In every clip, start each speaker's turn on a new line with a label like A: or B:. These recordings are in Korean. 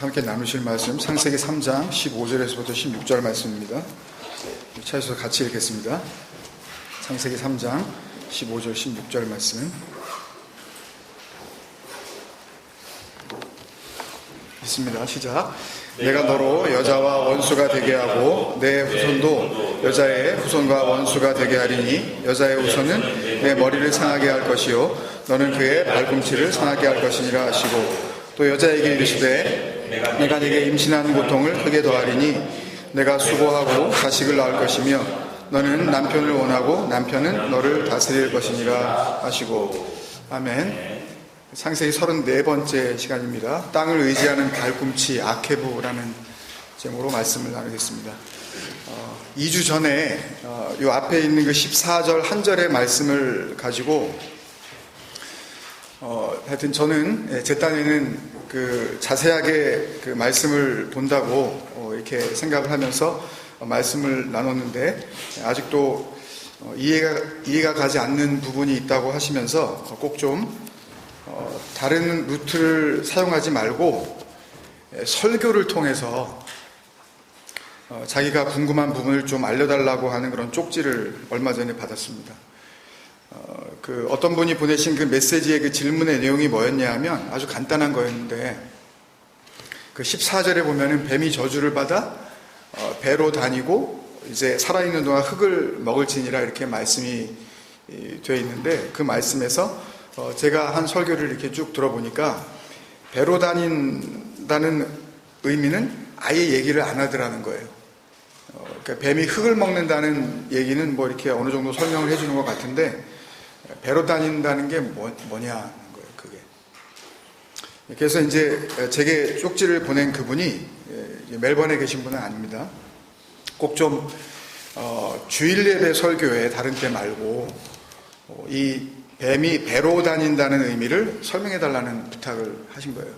A: 함께 나누실 말씀 창세기 3장 15절에서부터 16절 말씀입니다. 차에서 같이 읽겠습니다. 창세기 3장 15절 16절 말씀 있습니다. 시작. 내가 너로 여자와 원수가 되게 하고 내 후손도 여자의 후손과 원수가 되게 하리니 여자의 후손은 내 머리를 상하게 할 것이요 너는 그의 발꿈치를 상하게 할 것이니라 하시고 또 여자에게 이르시되 내가 네게 임신한 고통을 크게 더하리니 내가 수고하고 자식을 낳을 것이며 너는 남편을 원하고 남편은 너를 다스릴 것이니라 하시고. 아멘. 창세기 34번째 시간입니다. 땅을 의지하는 발꿈치 아케부라는 제목으로 말씀을 나누겠습니다. 2주 전에 이 앞에 있는 그 14절 한 절의 말씀을 가지고 하여튼 저는 제 딴에는 그 자세하게 그 말씀을 본다고 이렇게 생각을 하면서 말씀을 나눴는데 아직도 이해가 가지 않는 부분이 있다고 하시면서 꼭 좀 다른 루트를 사용하지 말고 설교를 통해서 자기가 궁금한 부분을 좀 알려달라고 하는 그런 쪽지를 얼마 전에 받았습니다. 그 어떤 분이 보내신 그 메시지의 그 질문의 내용이 뭐였냐 하면 아주 간단한 거였는데 그 14절에 보면은 뱀이 저주를 받아 배로 다니고 이제 살아있는 동안 흙을 먹을지니라 이렇게 말씀이 되어 있는데 그 말씀에서 제가 한 설교를 이렇게 쭉 들어보니까 배로 다닌다는 의미는 아예 얘기를 안 하더라는 거예요. 그러니까 뱀이 흙을 먹는다는 얘기는 뭐 이렇게 어느 정도 설명을 해주는 것 같은데 배로 다닌다는 게 뭐냐는 거예요, 그게. 그래서 이제 제게 쪽지를 보낸 그분이 멜번에 계신 분은 아닙니다. 꼭 좀 주일 예배 설교에 다른 때 말고 이 뱀이 배로 다닌다는 의미를 설명해 달라는 부탁을 하신 거예요.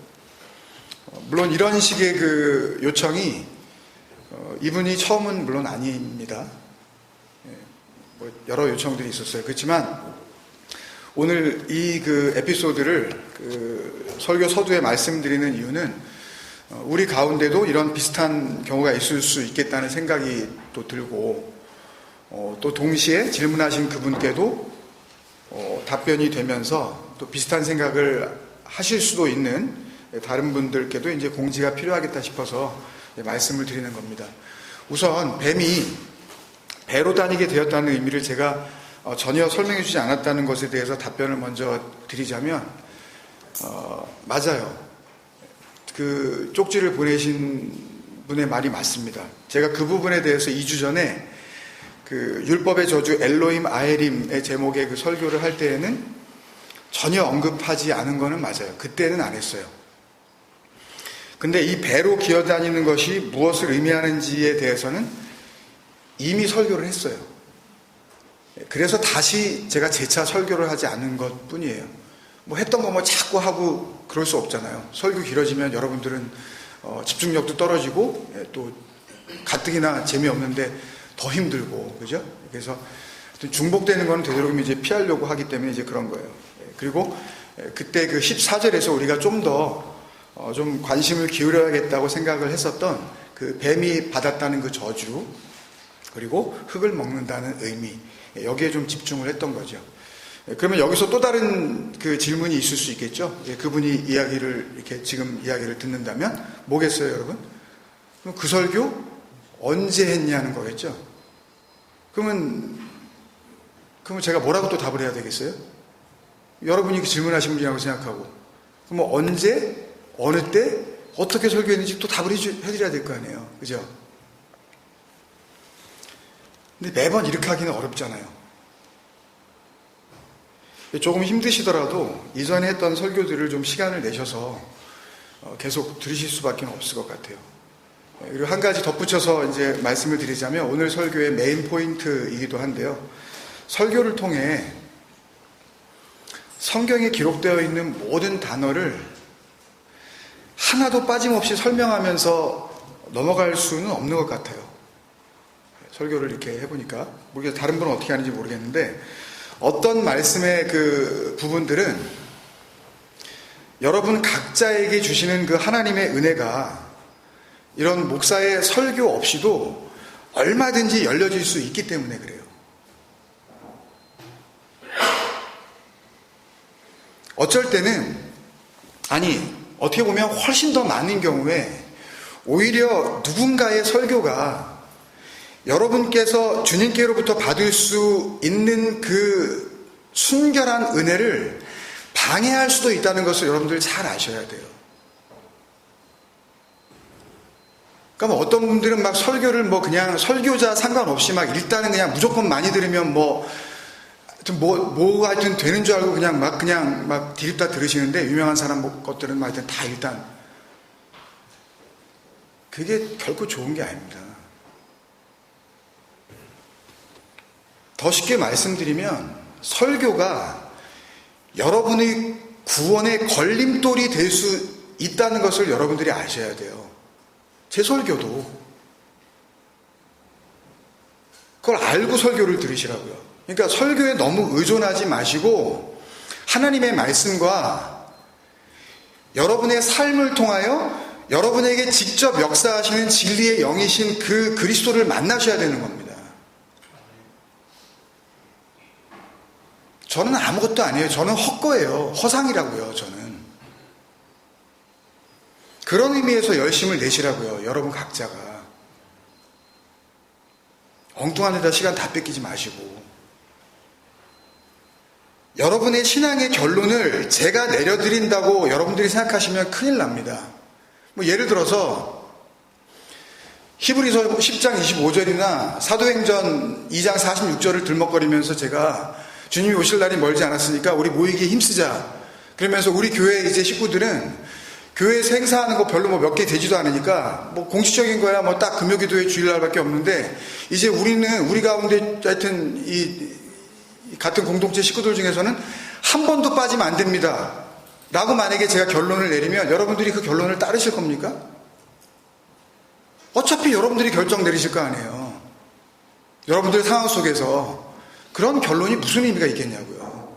A: 물론 이런 식의 그 요청이 이분이 처음은 물론 아닙니다. 뭐 여러 요청들이 있었어요. 그렇지만 오늘 이 그 에피소드를 그 설교 서두에 말씀드리는 이유는 우리 가운데도 이런 비슷한 경우가 있을 수 있겠다는 생각이 또 들고 또 동시에 질문하신 그분께도 답변이 되면서 또 비슷한 생각을 하실 수도 있는 다른 분들께도 이제 공지가 필요하겠다 싶어서 말씀을 드리는 겁니다. 우선 뱀이 배로 다니게 되었다는 의미를 제가 전혀 설명해 주지 않았다는 것에 대해서 답변을 먼저 드리자면 맞아요. 그 쪽지를 보내신 분의 말이 맞습니다. 제가 그 부분에 대해서 2주 전에 그 율법의 저주 엘로임 아에림의 제목의 그 설교를 할 때에는 전혀 언급하지 않은 거는 맞아요. 그때는 안 했어요. 근데 이 배로 기어다니는 것이 무엇을 의미하는지에 대해서는 이미 설교를 했어요. 그래서 다시 제가 재차 설교를 하지 않은 것 뿐이에요. 뭐 했던 거 뭐 자꾸 하고 그럴 수 없잖아요. 설교 길어지면 여러분들은 집중력도 떨어지고 또 가뜩이나 재미없는데 더 힘들고, 그죠? 그래서 중복되는 건 되도록이면 이제 피하려고 하기 때문에 이제 그런 거예요. 그리고 그때 그 14절에서 우리가 좀 더 좀 관심을 기울여야겠다고 생각을 했었던 그 뱀이 받았다는 그 저주, 그리고 흙을 먹는다는 의미, 여기에 좀 집중을 했던 거죠. 그러면 여기서 또 다른 그 질문이 있을 수 있겠죠? 그분이 이렇게 지금 이야기를 듣는다면 뭐겠어요, 여러분? 그럼 그 설교 언제 했냐는 거겠죠? 그러면 제가 뭐라고 또 답을 해야 되겠어요? 여러분이 그 질문하신 분이라고 생각하고, 그럼 언제, 어느 때, 어떻게 설교했는지 또 답을 해드려야 될 거 아니에요. 그죠? 근데 매번 이렇게 하기는 어렵잖아요. 조금 힘드시더라도 이전에 했던 설교들을 좀 시간을 내셔서 계속 들으실 수밖에 없을 것 같아요. 그리고 한 가지 덧붙여서 이제 말씀을 드리자면 오늘 설교의 메인 포인트이기도 한데요. 설교를 통해 성경에 기록되어 있는 모든 단어를 하나도 빠짐없이 설명하면서 넘어갈 수는 없는 것 같아요. 설교를 이렇게 해보니까 모르겠어요. 다른 분은 어떻게 하는지 모르겠는데 어떤 말씀의 그 부분들은 여러분 각자에게 주시는 그 하나님의 은혜가 이런 목사의 설교 없이도 얼마든지 열려질 수 있기 때문에 그래요. 어쩔 때는, 어떻게 보면 훨씬 더 많은 경우에 오히려 누군가의 설교가 여러분께서 주님께로부터 받을 수 있는 그 순결한 은혜를 방해할 수도 있다는 것을 여러분들 잘 아셔야 돼요. 그러니까 어떤 분들은 막 설교를 그냥 설교자 상관없이 일단은 그냥 무조건 많이 들으면 뭐가 하여튼 되는 줄 알고 그냥 디립다 들으시는데, 유명한 사람 것들은 하여튼 다 일단, 그게 결코 좋은 게 아닙니다. 더 쉽게 말씀드리면 설교가 여러분의 구원의 걸림돌이 될 수 있다는 것을 여러분들이 아셔야 돼요. 제 설교도 그걸 알고 설교를 들으시라고요. 그러니까 설교에 너무 의존하지 마시고 하나님의 말씀과 여러분의 삶을 통하여 여러분에게 직접 역사하시는 진리의 영이신 그 그리스도를 만나셔야 되는 겁니다. 저는 아무것도 아니에요. 저는 헛거예요. 허상이라고요. 저는. 그런 의미에서 열심을 내시라고요. 여러분 각자가. 엉뚱한 데다 시간 다 뺏기지 마시고. 여러분의 신앙의 결론을 제가 내려드린다고 여러분들이 생각하시면 큰일 납니다. 예를 들어서 히브리서 10장 25절이나 사도행전 2장 46절을 들먹거리면서 제가 주님이 오실 날이 멀지 않았으니까 우리 모이기에 힘쓰자. 그러면서 우리 교회 이제 식구들은 교회에서 행사하는 거 별로 몇 개 되지도 않으니까 공식적인 거야 딱 금요기도회 주일날밖에 없는데, 이제 우리 가운데 하여튼 이 같은 공동체 식구들 중에서는 한 번도 빠지면 안 됩니다 라고 만약에 제가 결론을 내리면 여러분들이 그 결론을 따르실 겁니까? 어차피 여러분들이 결정 내리실 거 아니에요. 여러분들의 상황 속에서 그런 결론이 무슨 의미가 있겠냐고요.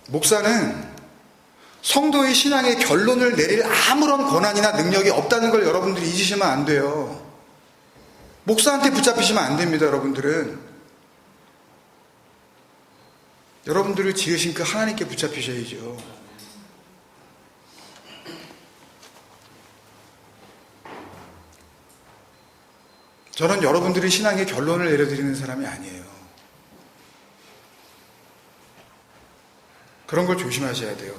A: 목사는 성도의 신앙의 결론을 내릴 아무런 권한이나 능력이 없다는 걸 여러분들이 잊으시면 안 돼요. 목사한테 붙잡히시면 안 됩니다. 여러분들을 지으신 그 하나님께 붙잡히셔야죠. 저는 여러분들의 신앙의 결론을 내려드리는 사람이 아니에요. 그런 걸 조심하셔야 돼요.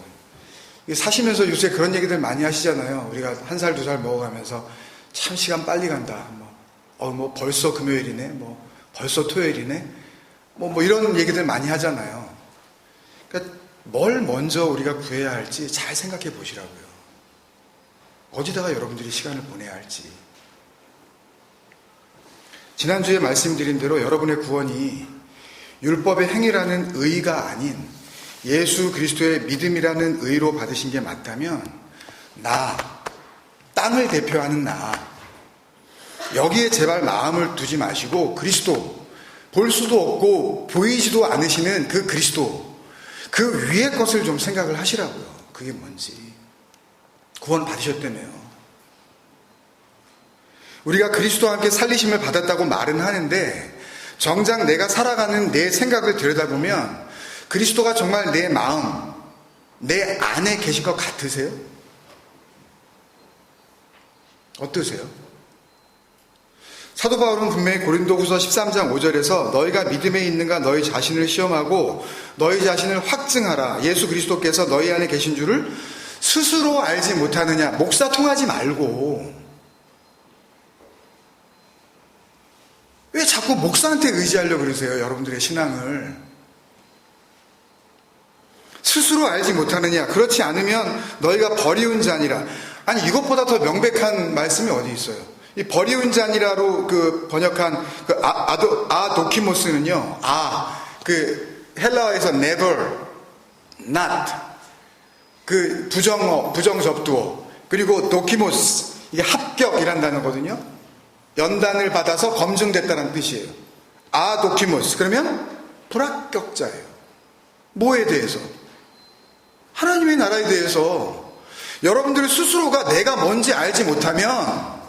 A: 사시면서 요새 그런 얘기들 많이 하시잖아요. 우리가 1살, 2살 먹어가면서 참 시간 빨리 간다. 벌써 금요일이네. 벌써 토요일이네. 이런 얘기들 많이 하잖아요. 그러니까 뭘 먼저 우리가 구해야 할지 잘 생각해 보시라고요. 어디다가 여러분들이 시간을 보내야 할지. 지난주에 말씀드린 대로 여러분의 구원이 율법의 행위라는 의가 아닌 예수 그리스도의 믿음이라는 의로 받으신 게 맞다면, 땅을 대표하는 여기에 제발 마음을 두지 마시고 그리스도, 볼 수도 없고 보이지도 않으시는 그 그리스도, 그 위의 것을 좀 생각을 하시라고요. 그게 뭔지. 구원 받으셨다며요. 우리가 그리스도와 함께 살리심을 받았다고 말은 하는데, 정작 내가 살아가는 내 생각을 들여다보면 그리스도가 정말 내 마음, 내 안에 계신 것 같으세요? 어떠세요? 사도 바울은 분명히 고린도후서 13장 5절에서 너희가 믿음에 있는가 너희 자신을 시험하고 너희 자신을 확증하라. 예수 그리스도께서 너희 안에 계신 줄을 스스로 알지 못하느냐. 목사 통하지 말고 왜 자꾸 목사한테 의지하려고 그러세요? 여러분들의 신앙을. 스스로 알지 못하느냐. 그렇지 않으면 너희가 버리운 자니라. 아니, 이것보다 더 명백한 말씀이 어디 있어요? 이 버리운 자니라로 번역한 아도키모스는요, 헬라어에서 never, not, 부정접두어, 그리고 도키모스, 이게 합격이란 단어거든요. 연단을 받아서 검증됐다는 뜻이에요. 아도키모스, 그러면 불합격자예요. 뭐에 대해서? 하나님의 나라에 대해서 여러분들 스스로가 내가 뭔지 알지 못하면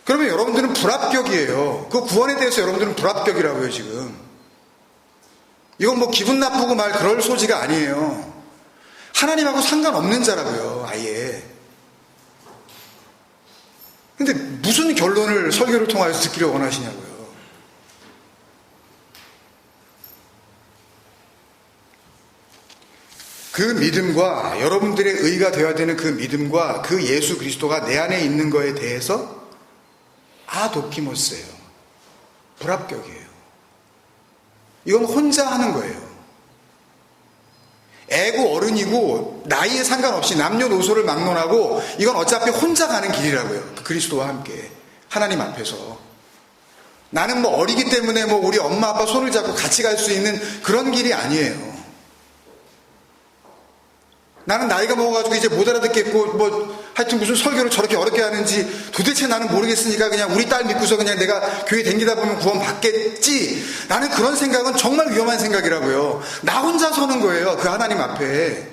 A: 그러면 여러분들은 불합격이에요. 그 구원에 대해서 여러분들은 불합격이라고요, 지금. 이건 뭐 기분 나쁘고 말 그럴 소지가 아니에요. 하나님하고 상관없는 자라고요, 아예. 근데 무슨 결론을 설교를 통하여서 듣기를 원하시냐고요. 그 믿음과 여러분들의 의가 되어야 되는 그 믿음과 그 예수 그리스도가 내 안에 있는 거에 대해서 아도키모스예요. 불합격이에요. 이건 혼자 하는 거예요. 애고 어른이고 나이에 상관없이 남녀노소를 막론하고 이건 어차피 혼자 가는 길이라고요. 그 그리스도와 함께 하나님 앞에서. 나는 뭐 어리기 때문에 뭐 우리 엄마 아빠 손을 잡고 같이 갈 수 있는 그런 길이 아니에요. 나는 나이가 먹어가지고 이제 못 알아듣겠고 뭐 하여튼 무슨 설교를 저렇게 어렵게 하는지 도대체 나는 모르겠으니까 그냥 우리 딸 믿고서 그냥 내가 교회 다니다 보면 구원 받겠지. 나는 그런 생각은 정말 위험한 생각이라고요. 나 혼자 서는 거예요, 그 하나님 앞에.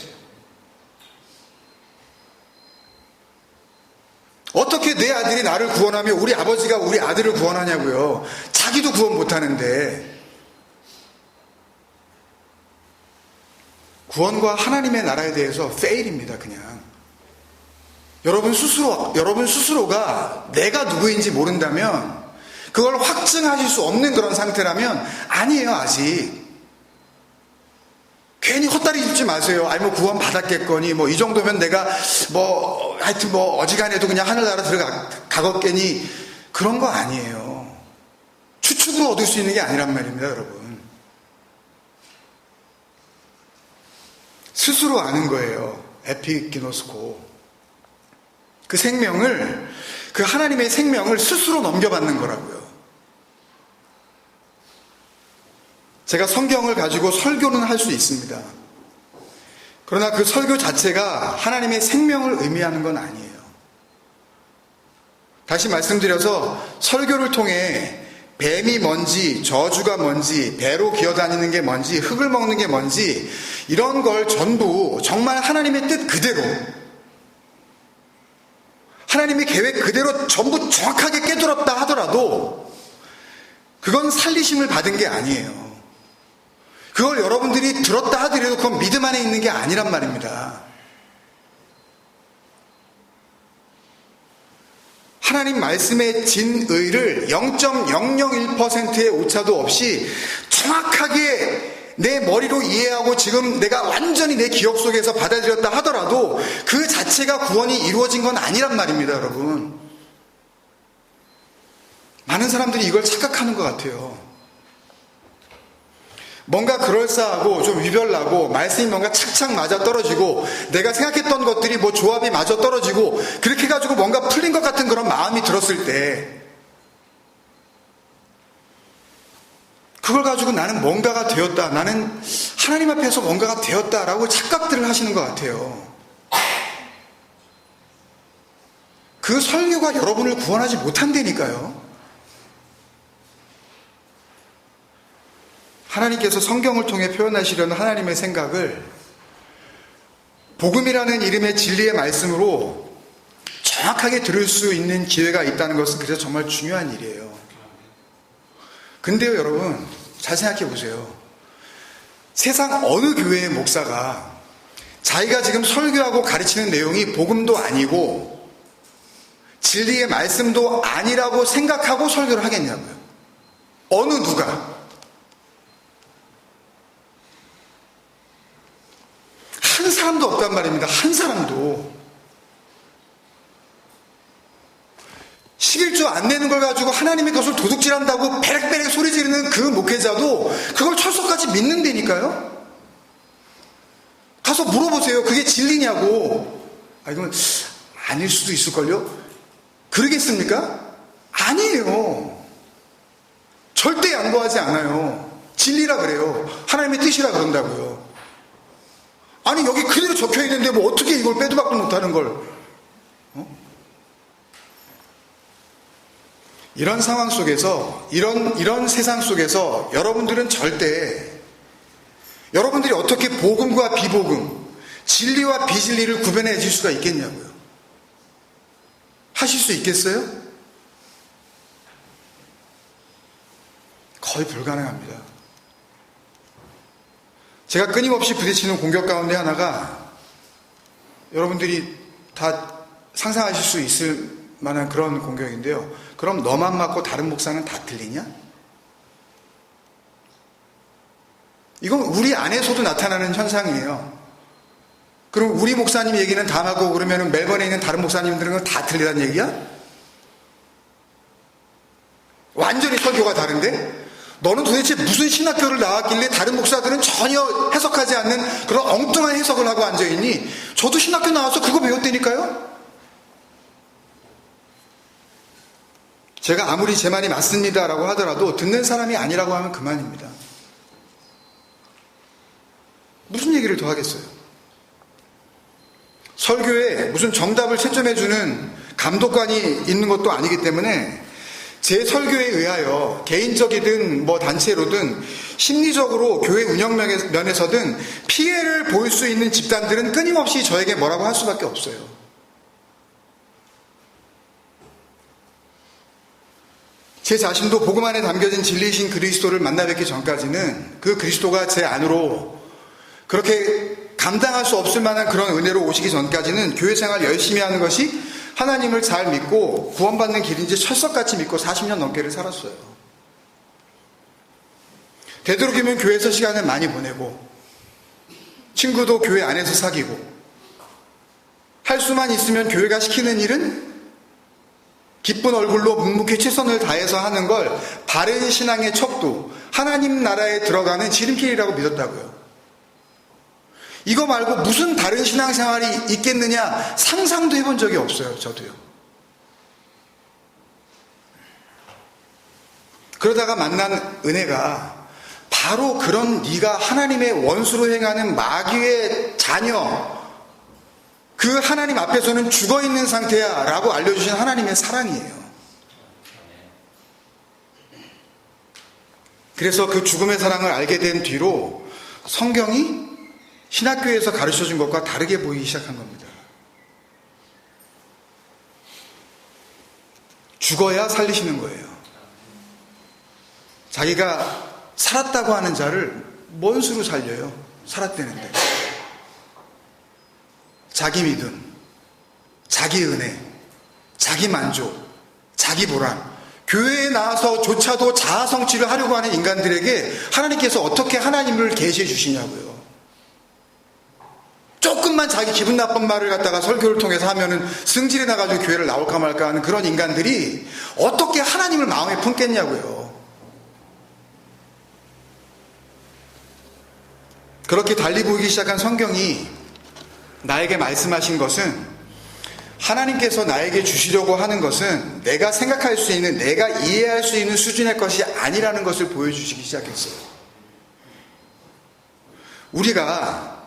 A: 어떻게 내 아들이 나를 구원하며 우리 아버지가 우리 아들을 구원하냐고요. 자기도 구원 못하는데. 구원과 하나님의 나라에 대해서 페일입니다, 그냥. 여러분 스스로가 내가 누구인지 모른다면, 그걸 확증하실 수 없는 그런 상태라면, 아니에요, 아직. 괜히 헛다리 짚지 마세요. 아니, 뭐 구원 받았겠거니, 뭐 이 정도면 내가 뭐, 하여튼 뭐 어지간해도 그냥 하늘나라 들어가겠거니, 그런 거 아니에요. 추측으로 얻을 수 있는 게 아니란 말입니다, 여러분. 스스로 아는 거예요. 에피기노스코. 그 생명을, 그 하나님의 생명을 스스로 넘겨받는 거라고요. 제가 성경을 가지고 설교는 할 수 있습니다. 그러나 그 설교 자체가 하나님의 생명을 의미하는 건 아니에요. 다시 말씀드려서 설교를 통해 뱀이 뭔지, 저주가 뭔지, 배로 기어다니는 게 뭔지, 흙을 먹는 게 뭔지, 이런 걸 전부 정말 하나님의 뜻 그대로, 하나님의 계획 그대로 전부 정확하게 깨달았다 하더라도 그건 살리심을 받은 게 아니에요. 그걸 여러분들이 들었다 하더라도 그건 믿음 안에 있는 게 아니란 말입니다. 하나님 말씀의 진의를 0.001%의 오차도 없이 정확하게 내 머리로 이해하고 지금 내가 완전히 내 기억 속에서 받아들였다 하더라도 그 자체가 구원이 이루어진 건 아니란 말입니다, 여러분. 많은 사람들이 이걸 착각하는 것 같아요. 뭔가 그럴싸하고 좀 유별나고 말씀이 뭔가 착착 맞아 떨어지고 내가 생각했던 것들이 뭐 조합이 맞아 떨어지고 그렇게 해가지고 뭔가 풀린 것 같은 그런 마음이 들었을 때 그걸 가지고 나는 뭔가가 되었다, 나는 하나님 앞에서 뭔가가 되었다라고 착각들을 하시는 것 같아요. 그 설교가 여러분을 구원하지 못한다니까요. 하나님께서 성경을 통해 표현하시려는 하나님의 생각을 복음이라는 이름의 진리의 말씀으로 정확하게 들을 수 있는 기회가 있다는 것은 그래서 정말 중요한 일이에요. 근데요, 여러분, 잘 생각해 보세요. 세상 어느 교회의 목사가 자기가 지금 설교하고 가르치는 내용이 복음도 아니고 진리의 말씀도 아니라고 생각하고 설교를 하겠냐고요. 어느 누가. 한 사람도 없단 말입니다. 한 사람도. 11조 안 내는 걸 가지고 하나님의 것을 도둑질한다고 베렉베렉 소리 지르는 그 목회자도 그걸 철석같이 믿는다니까요. 가서 물어보세요. 그게 진리냐고. 이건 아닐 수도 있을걸요. 그러겠습니까? 아니에요. 절대 양보하지 않아요. 진리라 그래요. 하나님의 뜻이라 그런다고요. 아니 여기 그대로 적혀있는데 뭐 어떻게 이걸 빼도 박도 못하는 걸. 이런 상황 속에서 이런 세상 속에서 여러분들은 절대 여러분들이 어떻게 복음과 비복음, 진리와 비진리를 구별해질 수가 있겠냐고요. 하실 수 있겠어요? 거의 불가능합니다. 제가 끊임없이 부딪히는 공격 가운데 하나가 여러분들이 다 상상하실 수 있을 만한 그런 공격인데요. 그럼 너만 맞고 다른 목사는 다 틀리냐? 이건 우리 안에서도 나타나는 현상이에요. 그럼 우리 목사님 얘기는 다 맞고 그러면 멜번에 있는 다른 목사님들은 다 틀리다는 얘기야? 완전히 설교가 다른데? 너는 도대체 무슨 신학교를 나왔길래 다른 목사들은 전혀 해석하지 않는 그런 엉뚱한 해석을 하고 앉아있니? 저도 신학교 나와서 그거 배웠다니까요? 제가 아무리 제 말이 맞습니다라고 하더라도 듣는 사람이 아니라고 하면 그만입니다. 무슨 얘기를 더 하겠어요? 설교에 무슨 정답을 채점해주는 감독관이 있는 것도 아니기 때문에 제 설교에 의하여 개인적이든 뭐 단체로든 심리적으로 교회 운영 면에서든 피해를 보일 수 있는 집단들은 끊임없이 저에게 뭐라고 할 수밖에 없어요. 제 자신도 복음 안에 담겨진 진리이신 그리스도를 만나 뵙기 전까지는 그 그리스도가 제 안으로 그렇게 감당할 수 없을 만한 그런 은혜로 오시기 전까지는 교회 생활 열심히 하는 것이 하나님을 잘 믿고 구원받는 길인지 철석같이 믿고 40년 넘게를 살았어요. 되도록이면 교회에서 시간을 많이 보내고 친구도 교회 안에서 사귀고 할 수만 있으면 교회가 시키는 일은 기쁜 얼굴로 묵묵히 최선을 다해서 하는 걸 바른 신앙의 척도, 하나님 나라에 들어가는 지름길이라고 믿었다고요. 이거 말고 무슨 다른 신앙생활이 있겠느냐 상상도 해본 적이 없어요. 저도요. 그러다가 만난 은혜가 바로 그런 네가 하나님의 원수로 행하는 마귀의 자녀, 그 하나님 앞에서는 죽어있는 상태야 라고 알려주신 하나님의 사랑이에요. 그래서 그 죽음의 사랑을 알게 된 뒤로 성경이 신학교에서 가르쳐준 것과 다르게 보이기 시작한 겁니다. 죽어야 살리시는 거예요. 자기가 살았다고 하는 자를 뭔 수로 살려요? 살았다는데. 자기 믿음, 자기 은혜, 자기 만족, 자기 보람, 교회에 나와서조차도 자아 성취를 하려고 하는 인간들에게 하나님께서 어떻게 하나님을 계시해 주시냐고요. 조금만 자기 기분 나쁜 말을 갖다가 설교를 통해서 하면은 승질이 나가지고 교회를 나올까 말까 하는 그런 인간들이 어떻게 하나님을 마음에 품겠냐고요. 그렇게 달리 보이기 시작한 성경이 나에게 말씀하신 것은, 하나님께서 나에게 주시려고 하는 것은 내가 생각할 수 있는, 내가 이해할 수 있는 수준의 것이 아니라는 것을 보여주시기 시작했어요. 우리가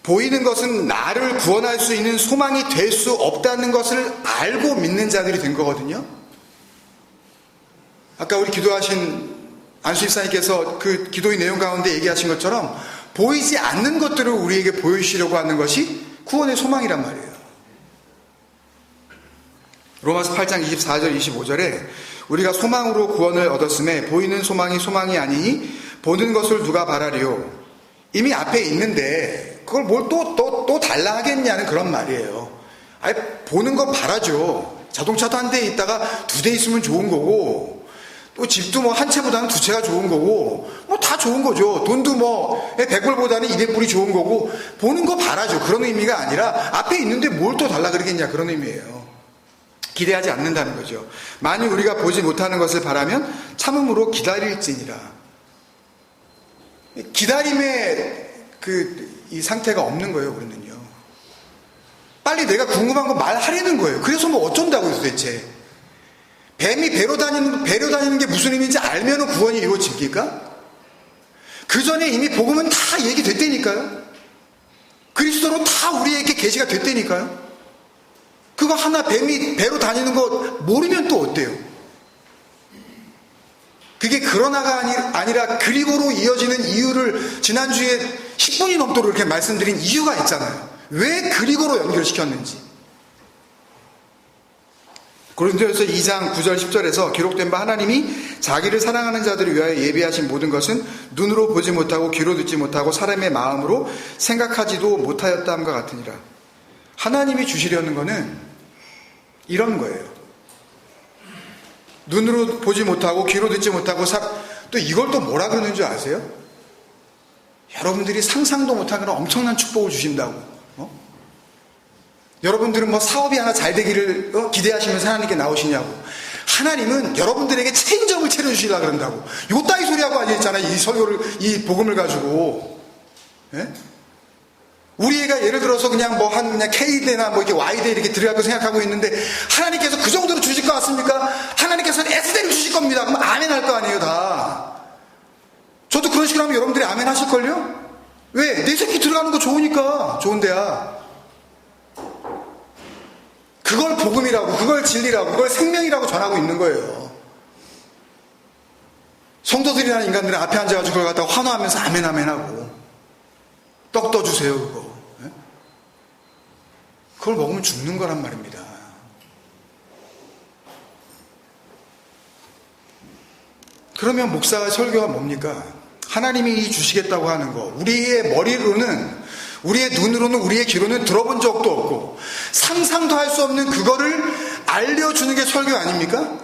A: 보이는 것은 나를 구원할 수 있는 소망이 될 수 없다는 것을 알고 믿는 자들이 된 거거든요. 아까 우리 기도하신 안수집사님께서 그 기도의 내용 가운데 얘기하신 것처럼 보이지 않는 것들을 우리에게 보여주시려고 하는 것이 구원의 소망이란 말이에요. 로마서 8장 24절 25절에 우리가 소망으로 구원을 얻었음에 보이는 소망이 소망이 아니니 보는 것을 누가 바라리요. 이미 앞에 있는데 그걸 뭘 또 달라 하겠냐는 그런 말이에요. 아니, 보는 거 바라죠. 자동차도 한 대 있다가 두 대 있으면 좋은 거고, 또 집도 뭐 한 채보다는 두 채가 좋은 거고, 뭐 다 좋은 거죠. 돈도 뭐 100불보다는 200불이 좋은 거고, 보는 거 바라죠. 그런 의미가 아니라 앞에 있는데 뭘 또 달라 그러겠냐, 그런 의미예요. 기대하지 않는다는 거죠. 만일 우리가 보지 못하는 것을 바라면 참음으로 기다릴지니라. 기다림의 이 상태가 없는 거예요, 우리는요. 빨리 내가 궁금한 거 말하려는 거예요. 그래서 뭐 어쩐다고요, 도대체. 뱀이 배로 다니는 게 무슨 의미인지 알면 구원이 이루어집니까? 그 전에 이미 복음은 다 얘기됐다니까요. 그리스도로 다 우리에게 계시가 됐다니까요. 그거 하나 뱀이 배로 다니는 거 모르면 또 어때요? 그게 그러나가 아니라 그리고로 이어지는 이유를 지난주에 10분이 넘도록 이렇게 말씀드린 이유가 있잖아요. 왜 그리고로 연결시켰는지. 고린도전서 2장 9절 10절에서 기록된 바 하나님이 자기를 사랑하는 자들을 위하여 예비하신 모든 것은 눈으로 보지 못하고 귀로 듣지 못하고 사람의 마음으로 생각하지도 못하였다함과 같으니라. 하나님이 주시려는 것은 이런 거예요. 눈으로 보지 못하고 귀로 듣지 못하고 또 이걸 또 뭐라 그러는 줄 아세요? 여러분들이 상상도 못한 그런 엄청난 축복을 주신다고. 여러분들은 뭐 사업이 하나 잘 되기를 기대하시면서 하나님께 나오시냐고. 하나님은 여러분들에게 체인점을 차려주시려고 그런다고. 요 따위 소리하고 앉아있잖아요. 이 설교를, 이 복음을 가지고. 예? 우리 애가 예를 들어서 그냥 그냥 K대나 이렇게 Y대 이렇게 들어가고 생각하고 있는데 하나님께서 그 정도로 주실 것 같습니까? 하나님께서는 S대를 주실 겁니다. 그럼 아멘 할 거 아니에요, 다. 저도 그런 식으로 하면 여러분들이 아멘 하실걸요? 왜? 내 새끼 들어가는 거 좋으니까. 좋은 데야. 그걸 복음이라고, 그걸 진리라고, 그걸 생명이라고 전하고 있는 거예요. 성도들이라는 인간들은 앞에 앉아가지고 그걸 갖다가 환호하면서 아멘 아멘 하고 떡 떠주세요 그거. 그걸 먹으면 죽는 거란 말입니다. 그러면 목사가 설교가 뭡니까? 하나님이 주시겠다고 하는 거, 우리의 머리로는, 우리의 눈으로는, 우리의 귀로는 들어본 적도 없고 상상도 할 수 없는 그거를 알려주는 게 설교 아닙니까?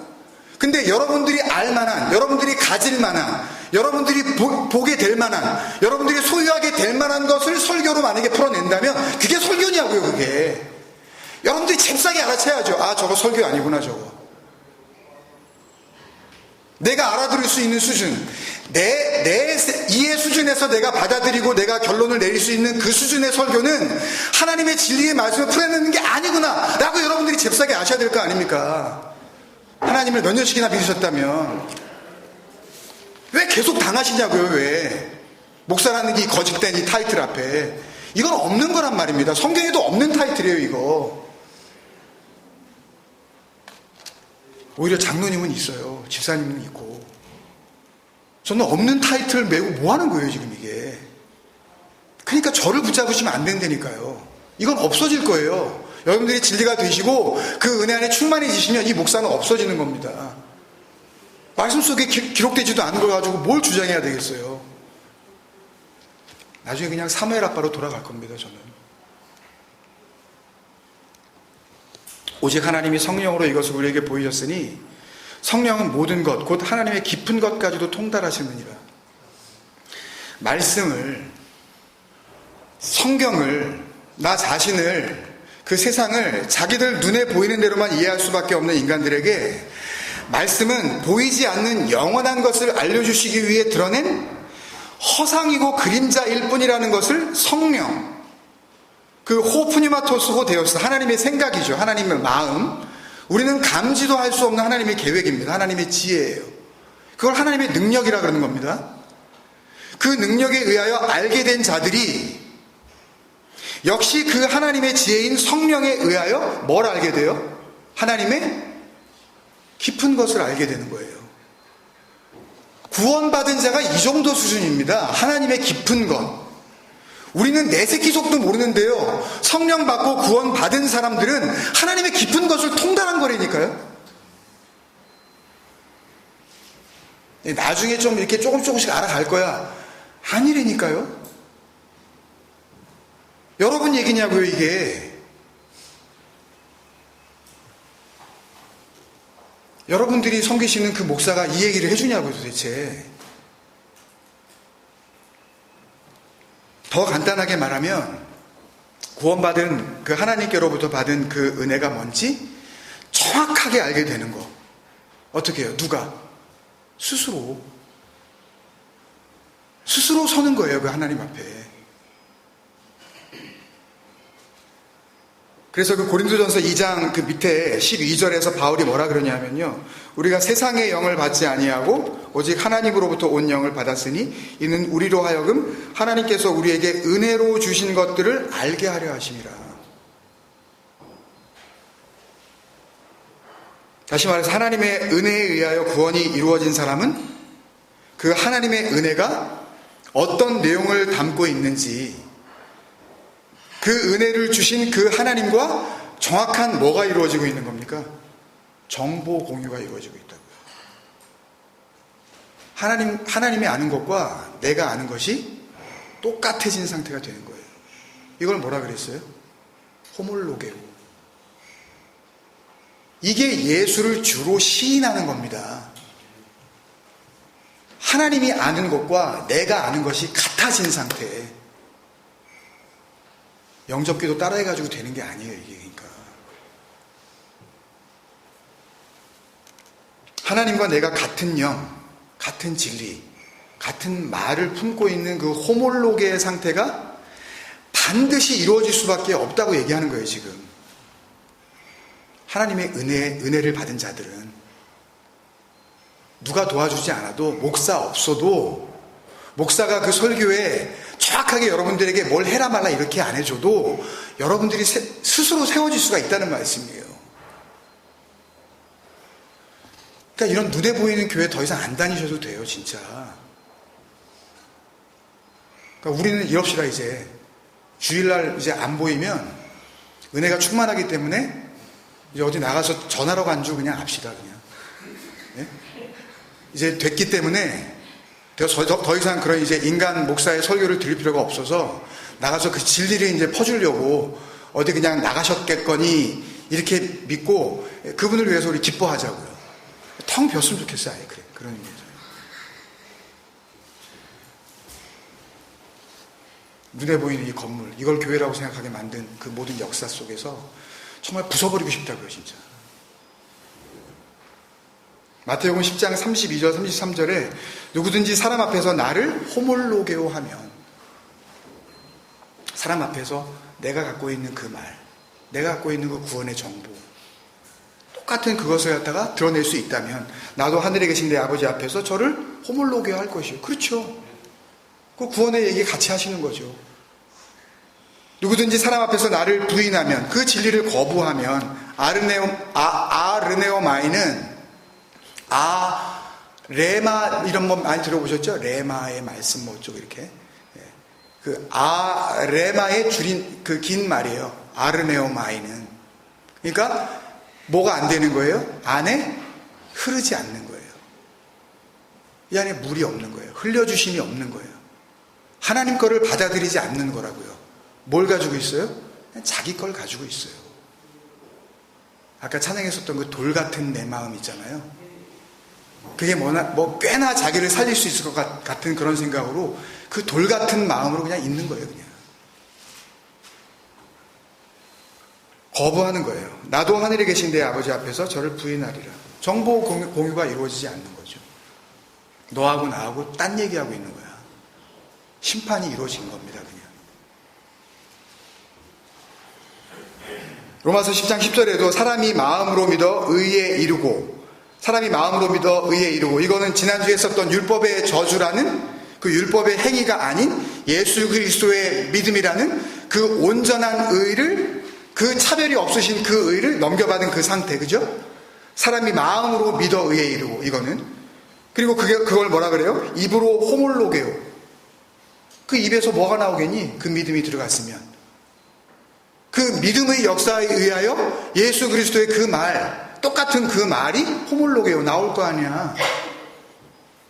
A: 근데 여러분들이 알만한, 여러분들이 가질 만한, 여러분들이 보게 될 만한, 여러분들이 소유하게 될 만한 것을 설교로 만약에 풀어낸다면 그게 설교냐고요. 그게 여러분들이 잽싸게 알아채야죠. 아, 저거 설교 아니구나. 저거 내가 알아들을 수 있는 수준, 내 이해 수준에서 내가 받아들이고 내가 결론을 내릴 수 있는 그 수준의 설교는 하나님의 진리의 말씀을 풀어내는 게 아니구나 라고 여러분들이 잽싸게 아셔야 될 거 아닙니까? 하나님을 몇 년씩이나 믿으셨다면 왜 계속 당하시냐고요. 왜? 목사라는 이 거짓된 이 타이틀 앞에. 이건 없는 거란 말입니다. 성경에도 없는 타이틀이에요 이거. 오히려 장로님은 있어요. 집사님은 있고. 저는 없는 타이틀 메고 뭐 하는 거예요 지금 이게. 그러니까 저를 붙잡으시면 안 된다니까요. 이건 없어질 거예요. 여러분들이 진리가 되시고 그 은혜 안에 충만해지시면 이 목사는 없어지는 겁니다. 말씀 속에 기록되지도 않은 걸 가지고 뭘 주장해야 되겠어요. 나중에 그냥 사무엘 아빠로 돌아갈 겁니다. 저는 오직 하나님이 성령으로 이것을 우리에게 보이셨으니 성령은 모든 것 곧 하나님의 깊은 것까지도 통달하시느니라. 말씀을, 성경을, 나 자신을, 그 세상을 자기들 눈에 보이는 대로만 이해할 수밖에 없는 인간들에게 말씀은 보이지 않는 영원한 것을 알려주시기 위해 드러낸 허상이고 그림자일 뿐이라는 것을 성령, 그 호프니마토스호 데오스, 하나님의 생각이죠. 하나님의 마음, 우리는 감지도 할 수 없는 하나님의 계획입니다. 하나님의 지혜예요. 그걸 하나님의 능력이라 그러는 겁니다. 그 능력에 의하여 알게 된 자들이 역시 그 하나님의 지혜인 성령에 의하여 뭘 알게 돼요? 하나님의 깊은 것을 알게 되는 거예요. 구원받은 자가 이 정도 수준입니다. 하나님의 깊은 것. 우리는 내 새끼 속도 모르는데요, 성령 받고 구원받은 사람들은 하나님의 깊은 것을 통달한 거라니까요. 나중에 좀 이렇게 조금씩 알아갈 거야. 아니라니까요. 여러분 얘기냐고요 이게. 여러분들이 섬기시는 그 목사가 이 얘기를 해주냐고요 도대체. 더 간단하게 말하면 구원받은 그 하나님께로부터 받은 그 은혜가 뭔지 정확하게 알게 되는 거. 어떻게 해요? 누가? 스스로 서는 거예요 그 하나님 앞에. 그래서 그 고린도전서 2장 그 밑에 12절에서 바울이 뭐라 그러냐면요, 우리가 세상의 영을 받지 아니하고 오직 하나님으로부터 온 영을 받았으니 이는 우리로 하여금 하나님께서 우리에게 은혜로 주신 것들을 알게 하려 하심이라. 다시 말해서 하나님의 은혜에 의하여 구원이 이루어진 사람은 그 하나님의 은혜가 어떤 내용을 담고 있는지, 그 은혜를 주신 그 하나님과 정확한 뭐가 이루어지고 있는 겁니까? 정보 공유가 이루어지고 있다고요. 하나님이 아는 것과 내가 아는 것이 똑같아진 상태가 되는 거예요. 이걸 뭐라 그랬어요? 호몰로게오. 이게 예수를 주로 시인하는 겁니다. 하나님이 아는 것과 내가 아는 것이 같아진 상태. 영접기도 따라해가지고 되는 게 아니에요, 이게. 그러니까 하나님과 내가 같은 영, 같은 진리, 같은 말을 품고 있는 그 호몰로게의 상태가 반드시 이루어질 수밖에 없다고 얘기하는 거예요, 지금. 하나님의 은혜를 받은 자들은 누가 도와주지 않아도, 목사 없어도, 목사가 그 설교에 정확하게 여러분들에게 뭘 해라 말라 이렇게 안 해줘도 여러분들이 스스로 세워질 수가 있다는 말씀이에요. 그러니까 이런 눈에 보이는 교회 더 이상 안 다니셔도 돼요, 진짜. 그러니까 우리는 이럽시다, 이제. 주일날 이제 안 보이면 은혜가 충만하기 때문에 이제 어디 나가서 전화로 간주 그냥 합시다, 그냥. 네? 이제 됐기 때문에 더 이상 그런 이제 인간 목사의 설교를 들을 필요가 없어서 나가서 그 진리를 이제 퍼주려고 어디 그냥 나가셨겠거니 이렇게 믿고 그분을 위해서 우리 기뻐하자고요. 텅 비었으면 좋겠어요, 아예. 그래. 그런 의미에서. 눈에 보이는 이 건물, 이걸 교회라고 생각하게 만든 그 모든 역사 속에서 정말 부숴버리고 싶다고요, 진짜. 마태복음 10장 32절 33절에 누구든지 사람 앞에서 나를 호몰로게오 하면, 사람 앞에서 내가 갖고 있는 그 말, 내가 갖고 있는 그 구원의 정보, 똑같은 그것을 갖다가 드러낼 수 있다면 나도 하늘에 계신 내 아버지 앞에서 저를 호몰로게오 할 것이요. 그렇죠. 그 구원의 얘기 같이 하시는 거죠. 누구든지 사람 앞에서 나를 부인하면, 그 진리를 거부하면, 아르네오마이는 레마 이런 거 많이 들어보셨죠? 레마의 말씀 뭐 어쩌고 이렇게. 레마의 줄인 그 긴 말이에요. 아르네오마이는. 그러니까 뭐가 안 되는 거예요? 안에 흐르지 않는 거예요. 이 안에 물이 없는 거예요. 흘려주심이 없는 거예요. 하나님 거를 받아들이지 않는 거라고요. 뭘 가지고 있어요? 그냥 자기 걸 가지고 있어요. 아까 찬양했었던 그 돌 같은 내 마음 있잖아요. 그게 꽤나 자기를 살릴 수 있을 것 같은 그런 생각으로 그 돌 같은 마음으로 그냥 있는 거예요, 그냥. 거부하는 거예요. 나도 하늘에 계신 내 아버지 앞에서 저를 부인하리라. 정보 공유가 이루어지지 않는 거죠. 너하고 나하고 딴 얘기하고 있는 거야. 심판이 이루어진 겁니다, 그냥. 로마서 10장 10절에도 사람이 마음으로 믿어 의에 이르고, 사람이 마음으로 믿어 의에 이르고, 이거는 지난주에 썼던 율법의 저주라는 그 율법의 행위가 아닌 예수 그리스도의 믿음이라는 그 온전한 의를, 그 차별이 없으신 그 의를 넘겨받은 그 상태, 그죠? 사람이 마음으로 믿어 의에 이르고, 이거는. 그리고 그걸 뭐라 그래요? 입으로 호몰로게오. 그 입에서 뭐가 나오겠니? 그 믿음이 들어갔으면. 그 믿음의 역사에 의하여 예수 그리스도의 그 말, 똑같은 그 말이 호몰로게오 나올 거 아니야.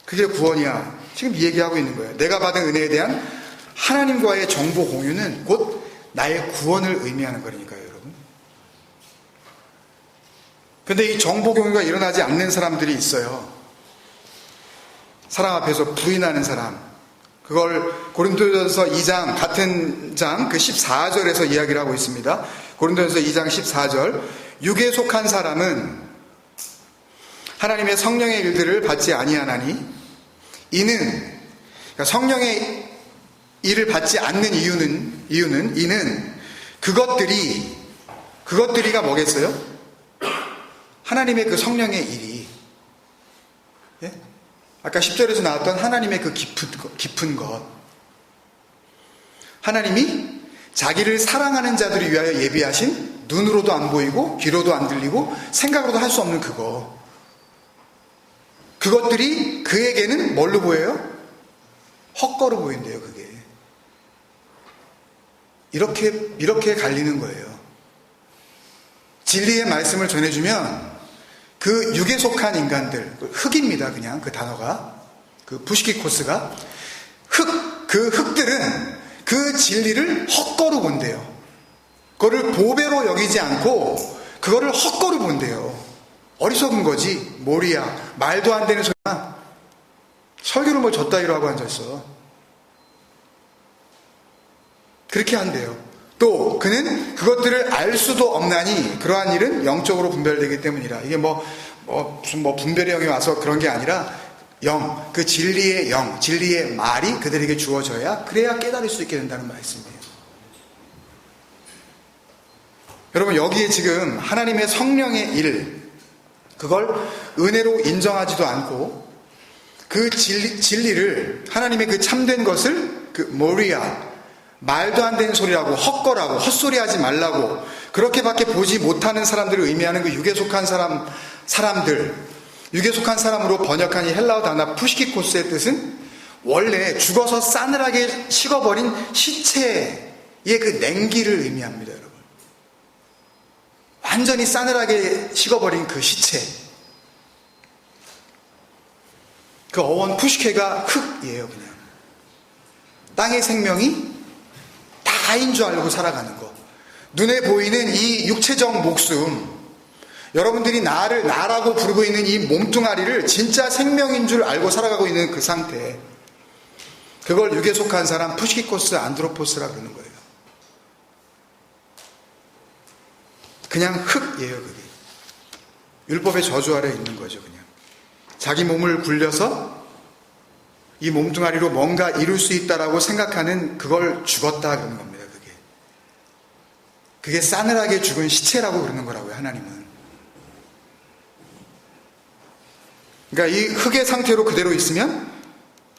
A: 그게 구원이야. 지금 이 얘기하고 있는 거예요. 내가 받은 은혜에 대한 하나님과의 정보 공유는 곧 나의 구원을 의미하는 거니까요, 여러분. 근데 이 정보 공유가 일어나지 않는 사람들이 있어요. 사람 앞에서 부인하는 사람. 그걸 고린도전서 2장, 같은 장 그 14절에서 이야기를 하고 있습니다. 고린도전서 2장 14절. 육에 속한 사람은 하나님의 성령의 일들을 받지 아니하나니, 이는, 그러니까 성령의 일을 받지 않는 이유는 그것들이가 뭐겠어요? 하나님의 그 성령의 일이, 예? 아까 10절에서 나왔던 하나님의 그 깊은 것, 하나님이 자기를 사랑하는 자들을 위하여 예비하신, 눈으로도 안 보이고 귀로도 안 들리고 생각으로도 할 수 없는 그거, 그것들이 그에게는 뭘로 보여요? 헛거로 보인대요. 그게 이렇게 갈리는 거예요. 진리의 말씀을 전해주면 그 육에 속한 인간들, 흑입니다. 그냥 그 단어가, 그 부시키코스가 그 흑들은 그 진리를 헛거로 본대요. 그거를 보배로 여기지 않고 그거를 헛거로 본대요. 어리석은 거지. 모리야, 말도 안 되는 소리야. 설교를 뭐 젖다이로 하고 앉아있어. 그렇게 한대요. 또 그는 그것들을 알 수도 없나니 그러한 일은 영적으로 분별되기 때문이라. 이게 무슨 분별의 영이 와서 그런 게 아니라 영, 그 진리의 영, 진리의 말이 그들에게 주어져야 그래야 깨달을 수 있게 된다는 말씀이에요. 여러분, 여기에 지금 하나님의 성령의 일, 그걸 은혜로 인정하지도 않고 그 진리를, 하나님의 그 참된 것을 그 모리아, 말도 안 되는 소리라고, 헛거라고, 헛소리하지 말라고 그렇게밖에 보지 못하는 사람들을 의미하는 그 육에 속한 사람들, 육에 속한 사람으로 번역한 이 헬라어 단어 푸시키코스의 뜻은 원래 죽어서 싸늘하게 식어버린 시체의 그 냉기를 의미합니다. 여러분, 완전히 싸늘하게 식어버린 그 시체, 그 어원 푸시케가 흙이에요. 그냥 땅의 생명이 다인 줄 알고 살아가는 거. 눈에 보이는 이 육체적 목숨, 여러분들이 나라고 부르고 있는 이 몸뚱아리를 진짜 생명인 줄 알고 살아가고 있는 그 상태, 그걸 육에 속한 사람, 푸시키코스 안드로포스라 그러는 거예요. 그냥 흙이에요. 그게 율법의 저주 아래 있는 거죠. 그냥 자기 몸을 굴려서 이 몸뚱아리로 뭔가 이룰 수 있다라고 생각하는 그걸 죽었다 그러는 겁니다. 그게 싸늘하게 죽은 시체라고 그러는 거라고요. 하나님은. 그러니까 이 흙의 상태로 그대로 있으면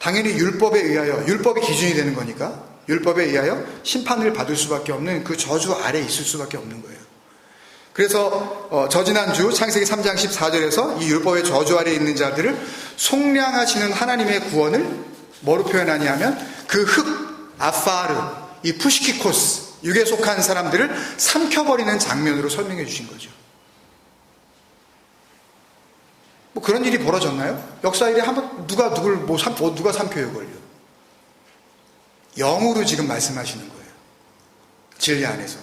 A: 당연히 율법에 의하여, 율법이 기준이 되는 거니까 율법에 의하여 심판을 받을 수밖에 없는 그 저주 아래 있을 수밖에 없는 거예요. 그래서 저지난주 창세기 3장 14절에서 이 율법의 저주 아래 있는 자들을 속량하시는 하나님의 구원을 뭐로 표현하냐 하면 그 흙, 아파르, 이 푸시키코스, 육에 속한 사람들을 삼켜버리는 장면으로 설명해 주신 거죠. 뭐 그런 일이 벌어졌나요? 역사 일에 한번 누가 삼켜요, 그걸요? 영으로 지금 말씀하시는 거예요. 진리 안에서.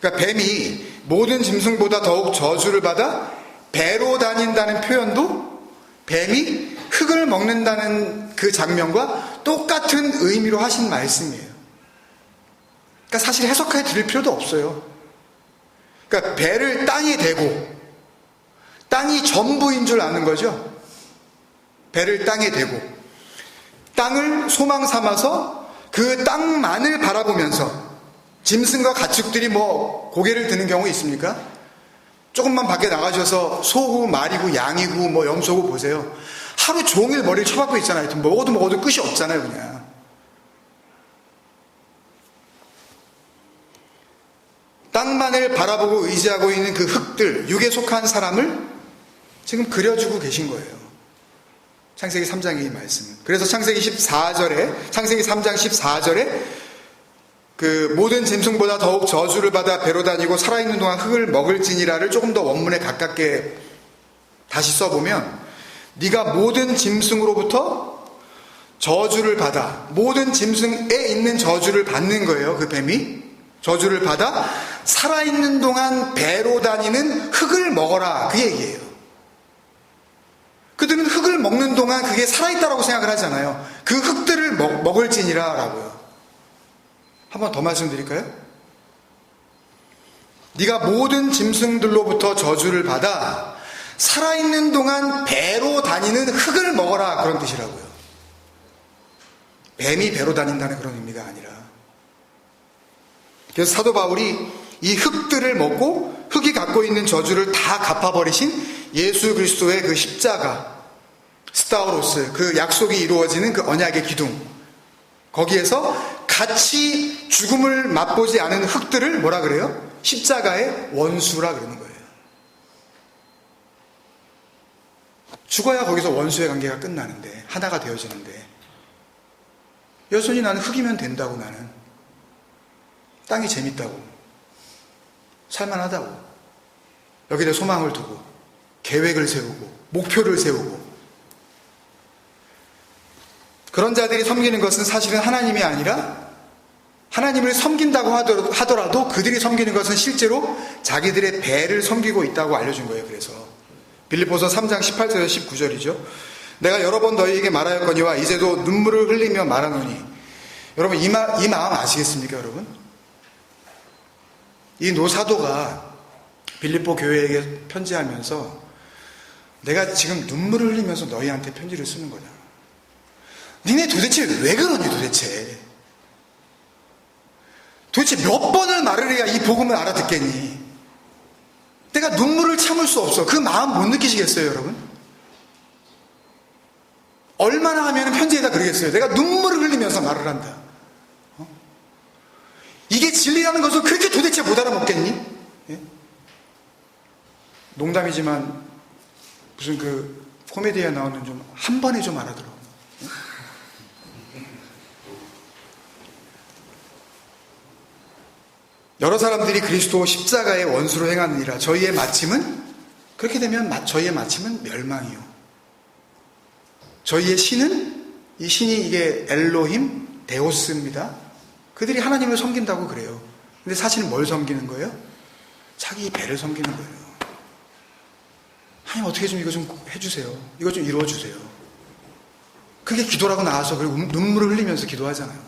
A: 그러니까 뱀이 모든 짐승보다 더욱 저주를 받아 배로 다닌다는 표현도 뱀이 흙을 먹는다는 그 장면과 똑같은 의미로 하신 말씀이에요. 그러니까 사실 해석해 드릴 필요도 없어요. 그러니까 배를 땅에 대고, 땅이 전부인 줄 아는 거죠. 배를 땅에 대고 땅을 소망 삼아서 그 땅만을 바라보면서, 짐승과 가축들이 뭐 고개를 드는 경우 있습니까? 조금만 밖에 나가셔서 소고 말이고 양이고 뭐 염소고 보세요. 하루 종일 머리를 쳐박고 있잖아요. 먹어도 끝이 없잖아요. 그냥 땅만을 바라보고 의지하고 있는 그 흙들, 육에 속한 사람을 지금 그려주고 계신 거예요. 창세기 3장의 말씀은. 그래서 창세기 3장 14절에 그 모든 짐승보다 더욱 저주를 받아 배로 다니고 살아있는 동안 흙을 먹을지니라를 조금 더 원문에 가깝게 다시 써보면, 네가 모든 짐승으로부터 저주를 받아, 모든 짐승에 있는 저주를 받는 거예요. 그 뱀이 저주를 받아 살아있는 동안 배로 다니는 흙을 먹어라, 그 얘기예요. 그들은 흙을 먹는 동안 그게 살아있다라고 생각을 하잖아요. 그 흙들을 먹을지니라 라고요. 한 번 더 말씀드릴까요? 네가 모든 짐승들로부터 저주를 받아 살아있는 동안 배로 다니는 흙을 먹어라, 그런 뜻이라고요. 뱀이 배로 다닌다는 그런 의미가 아니라. 그래서 사도 바울이 이 흙들을 먹고 흙이 갖고 있는 저주를 다 갚아버리신 예수 그리스도의 그 십자가, 스타우로스, 그 약속이 이루어지는 그 언약의 기둥, 거기에서 같이 죽음을 맛보지 않은 흙들을 뭐라 그래요? 십자가의 원수라 그러는 거예요. 죽어야 거기서 원수의 관계가 끝나는데, 하나가 되어지는데, 여전히 나는 흙이면 된다고, 나는 땅이 재밌다고, 살만하다고, 여기다 소망을 두고 계획을 세우고 목표를 세우고, 그런 자들이 섬기는 것은 사실은 하나님이 아니라, 하나님을 섬긴다고 하더라도 그들이 섬기는 것은 실제로 자기들의 배를 섬기고 있다고 알려준 거예요. 그래서 빌립보서 3장 18절에서 19절이죠. 내가 여러 번 너희에게 말하였거니와 이제도 눈물을 흘리며 말하노니. 여러분, 이 마음 아시겠습니까, 여러분? 이 노사도가 빌립보 교회에게 편지하면서 내가 지금 눈물을 흘리면서 너희한테 편지를 쓰는 거다. 니네 도대체 왜 그러니, 도대체? 도대체 몇 번을 말을 해야 이 복음을 알아듣겠니? 내가 눈물을 참을 수 없어. 그 마음 못 느끼시겠어요, 여러분? 얼마나 하면 편지에다 그러겠어요? 내가 눈물을 흘리면서 말을 한다. 이게 진리라는 것을 그렇게 도대체 못 알아먹겠니? 예? 농담이지만 무슨 그 코미디에 나오는 좀 한 번에 좀 알아들어. 여러 사람들이 그리스도 십자가의 원수로 행하느니라. 저희의 마침은, 그렇게 되면 저희의 마침은 멸망이요. 저희의 신은, 이 신이 이게 엘로힘, 데오스입니다. 그들이 하나님을 섬긴다고 그래요. 근데 사실은 뭘 섬기는 거예요? 자기 배를 섬기는 거예요. 하나님 어떻게 좀 이거 좀 해주세요. 이거 좀 이루어주세요. 그게 기도라고 나와서 그리고 눈물을 흘리면서 기도하잖아요.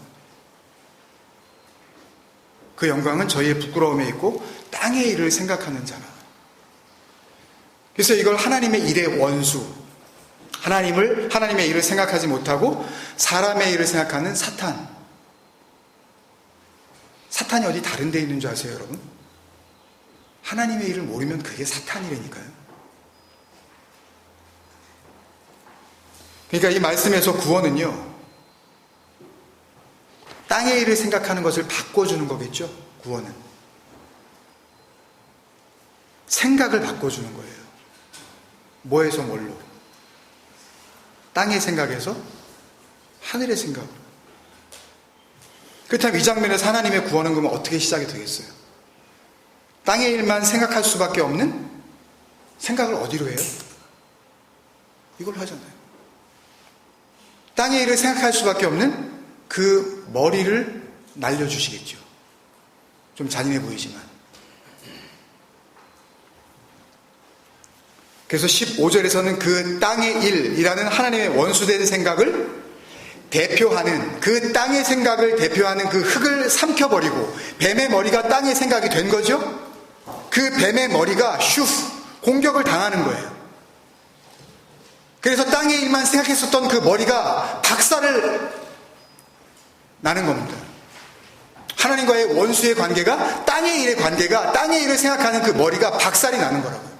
A: 그 영광은 저희의 부끄러움에 있고 땅의 일을 생각하는 자라. 그래서 이걸 하나님의 일의 원수, 하나님의 일을 생각하지 못하고 사람의 일을 생각하는 사탄. 사탄이 어디 다른 데 있는 줄 아세요, 여러분? 하나님의 일을 모르면 그게 사탄이라니까요. 그러니까 이 말씀에서 구원은요, 땅의 일을 생각하는 것을 바꿔주는 거겠죠. 구원은 생각을 바꿔주는 거예요. 뭐에서 뭘로? 땅의 생각에서 하늘의 생각으로. 그렇다면 이 장면에서 하나님의 구원은 그러면 어떻게 시작이 되겠어요? 땅의 일만 생각할 수밖에 없는 생각을 어디로 해요? 이걸 하잖아요. 땅의 일을 생각할 수밖에 없는 그 머리를 날려주시겠죠. 좀 잔인해 보이지만. 그래서 15절에서는 그 땅의 일이라는 하나님의 원수된 생각을 대표하는, 그 땅의 생각을 대표하는 그 흙을 삼켜버리고 뱀의 머리가 땅의 생각이 된 거죠. 그 뱀의 머리가 공격을 당하는 거예요. 그래서 땅의 일만 생각했었던 그 머리가 박살을 나는 겁니다. 하나님과의 원수의 관계가, 땅의 일의 관계가, 땅의 일을 생각하는 그 머리가 박살이 나는 거라고요.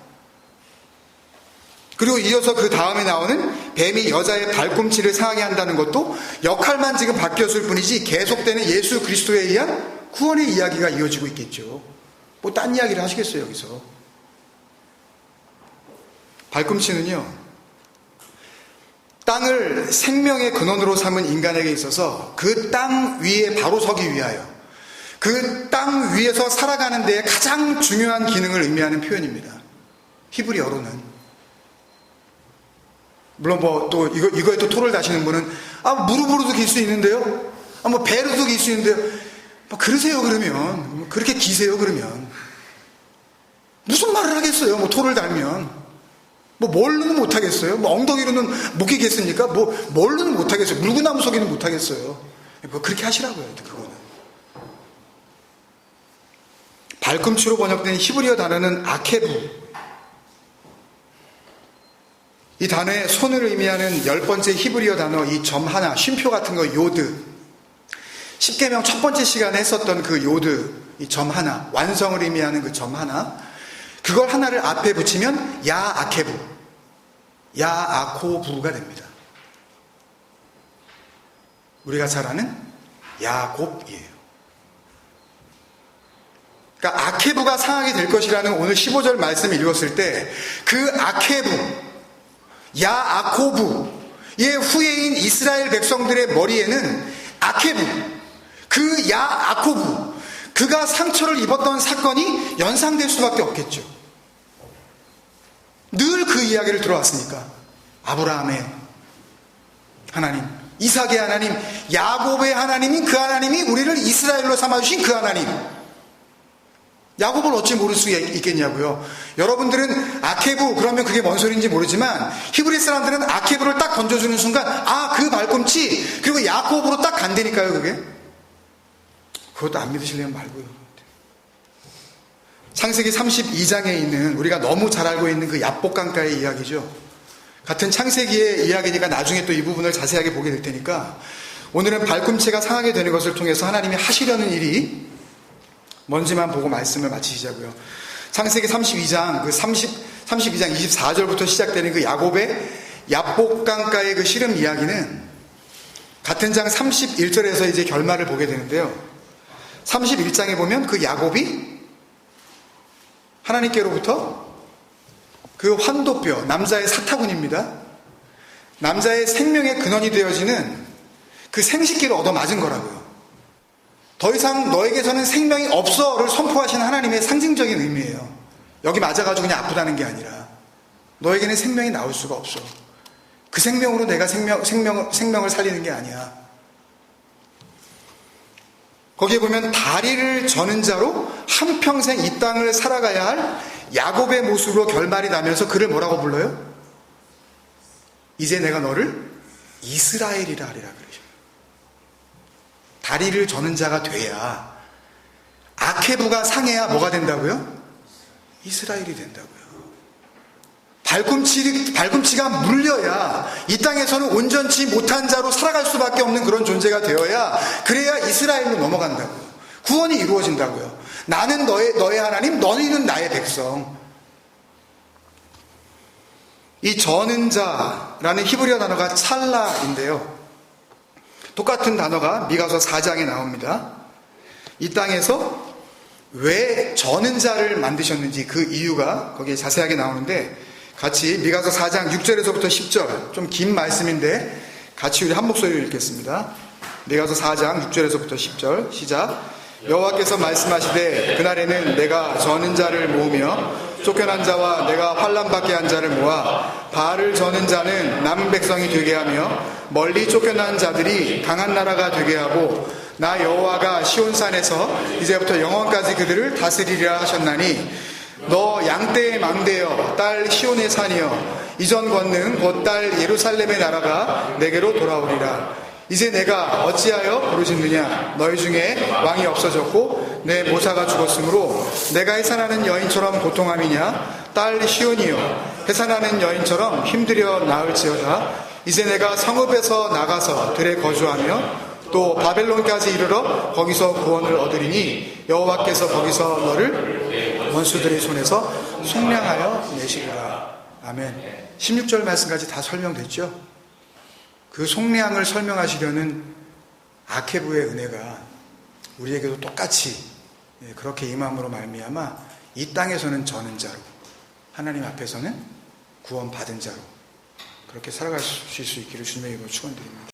A: 그리고 이어서 그 다음에 나오는 뱀이 여자의 발꿈치를 상하게 한다는 것도 역할만 지금 바뀌었을 뿐이지 계속되는 예수 그리스도에 의한 구원의 이야기가 이어지고 있겠죠. 뭐 딴 이야기를 하시겠어요, 여기서. 발꿈치는요, 땅을 생명의 근원으로 삼은 인간에게 있어서 그 땅 위에 바로 서기 위하여, 그 땅 위에서 살아가는 데에 가장 중요한 기능을 의미하는 표현입니다. 히브리어로는. 물론 또 이거에 또 토를 다시는 분은 무릎으로도 길 수 있는데요, 뭐 배로도 길 수 있는데요, 뭐 그러세요. 그러면 그렇게 기세요. 그러면 무슨 말을 하겠어요? 뭐 토를 달면 뭐 뭘로는 못하겠어요? 뭐 엉덩이로는 못 끼겠습니까? 뭐 뭘로는 못하겠어요? 물구나무 서기는 못하겠어요? 뭐 그렇게 하시라고요. 그거는 발꿈치로 번역된 히브리어 단어는 아케부. 이 단어의 손을 의미하는 10번째 히브리어 단어, 이 점 하나, 쉼표 같은 거, 요드. 십계명 첫 번째 시간에 했었던 그 요드, 이 점 하나, 완성을 의미하는 그 점 하나, 그걸 하나를 앞에 붙이면 야아케부, 야아코부가 됩니다. 우리가 잘 아는 야곱이에요. 그러니까 아케부가 상하게 될 것이라는 오늘 15절 말씀을 읽었을 때 그 아케부,
B: 야아코브의 후예인 이스라엘 백성들의 머리에는 아케부, 그 야아코브, 그가 상처를 입었던 사건이 연상될 수밖에 없겠죠. 늘 그 이야기를 들어왔으니까. 아브라함의 하나님, 이삭의 하나님, 야곱의 하나님인 그 하나님이 우리를 이스라엘로 삼아주신 그 하나님. 야곱을 어찌 모를 수 있겠냐고요. 여러분들은 아케부 그러면 그게 뭔 소리인지 모르지만 히브리 사람들은 아케부를 딱 던져주는 순간 그 발꿈치 그리고 야곱으로 딱 간다니까요. 그게. 그것도 안 믿으시려면 말고요. 창세기 32장에 있는 우리가 너무 잘 알고 있는 그 야복강가의 이야기죠. 같은 창세기의 이야기니까 나중에 또 이 부분을 자세하게 보게 될 테니까 오늘은 발꿈치가 상하게 되는 것을 통해서 하나님이 하시려는 일이 뭔지만 보고 말씀을 마치시자고요. 창세기 32장 32장 24절부터 시작되는 그 야곱의 야복강가의 그 씨름 이야기는 같은 장 31절에서 이제 결말을 보게 되는데요. 31장에 보면 그 야곱이 하나님께로부터 그 환도뼈, 남자의 사타구니입니다. 남자의 생명의 근원이 되어지는 그 생식기를 얻어맞은 거라고요. 더 이상 너에게서는 생명이 없어를 선포하시는 하나님의 상징적인 의미예요. 여기 맞아가지고 그냥 아프다는 게 아니라 너에게는 생명이 나올 수가 없어. 그 생명으로 내가 생명을 살리는 게 아니야. 거기에 보면 다리를 저는 자로 한평생 이 땅을 살아가야 할 야곱의 모습으로 결말이 나면서 그를 뭐라고 불러요? 이제 내가 너를 이스라엘이라 하리라 그러죠. 다리를 저는 자가 돼야, 아케부가 상해야 뭐가 된다고요? 이스라엘이 된다고요. 발꿈치가 물려야 이 땅에서는 온전치 못한 자로 살아갈 수밖에 없는 그런 존재가 되어야, 그래야 이스라엘로 넘어간다고요. 구원이 이루어진다고요. 나는 너의 하나님, 너희는 나의 백성. 이 저는 자라는 히브리어 단어가 찰라인데요. 똑같은 단어가 미가서 4장에 나옵니다. 이 땅에서 왜 저는 자를 만드셨는지 그 이유가 거기에 자세하게 나오는데, 같이 미가서 4장 6절에서부터 10절, 좀 긴 말씀인데 같이 우리 한 목소리로 읽겠습니다. 미가서 4장 6절에서부터 10절 시작. 여호와께서 말씀하시되 그날에는 내가 저는 자를 모으며 쫓겨난 자와 내가 환난받게 한 자를 모아 바알을 저는 자는 남은 백성이 되게 하며 멀리 쫓겨난 자들이 강한 나라가 되게 하고, 나 여호와가 시온산에서 이제부터 영원까지 그들을 다스리리라 하셨나니, 너 양떼의 망대여 딸 시온의 산이여 이전 권능 곧 딸 예루살렘의 나라가 내게로 돌아오리라. 이제 내가 어찌하여 부르짖느냐? 너희 중에 왕이 없어졌고 내 모사가 죽었으므로 내가 해산하는 여인처럼 고통함이냐? 딸 시온이여 해산하는 여인처럼 힘들여 나을지어다. 이제 내가 성읍에서 나가서 들에 거주하며 또 바벨론까지 이르러 거기서 구원을 얻으리니 여호와께서 거기서 너를 원수들의 손에서 속량하여 내시리라. 아멘. 16절 말씀까지 다 설명됐죠? 그 속량을 설명하시려는 아케부의 은혜가 우리에게도 똑같이 그렇게 임함으로 말미암아 이 땅에서는 저는 자로, 하나님 앞에서는 구원받은 자로 그렇게 살아갈 수 있기를 주님의 이름으로 축원드립니다.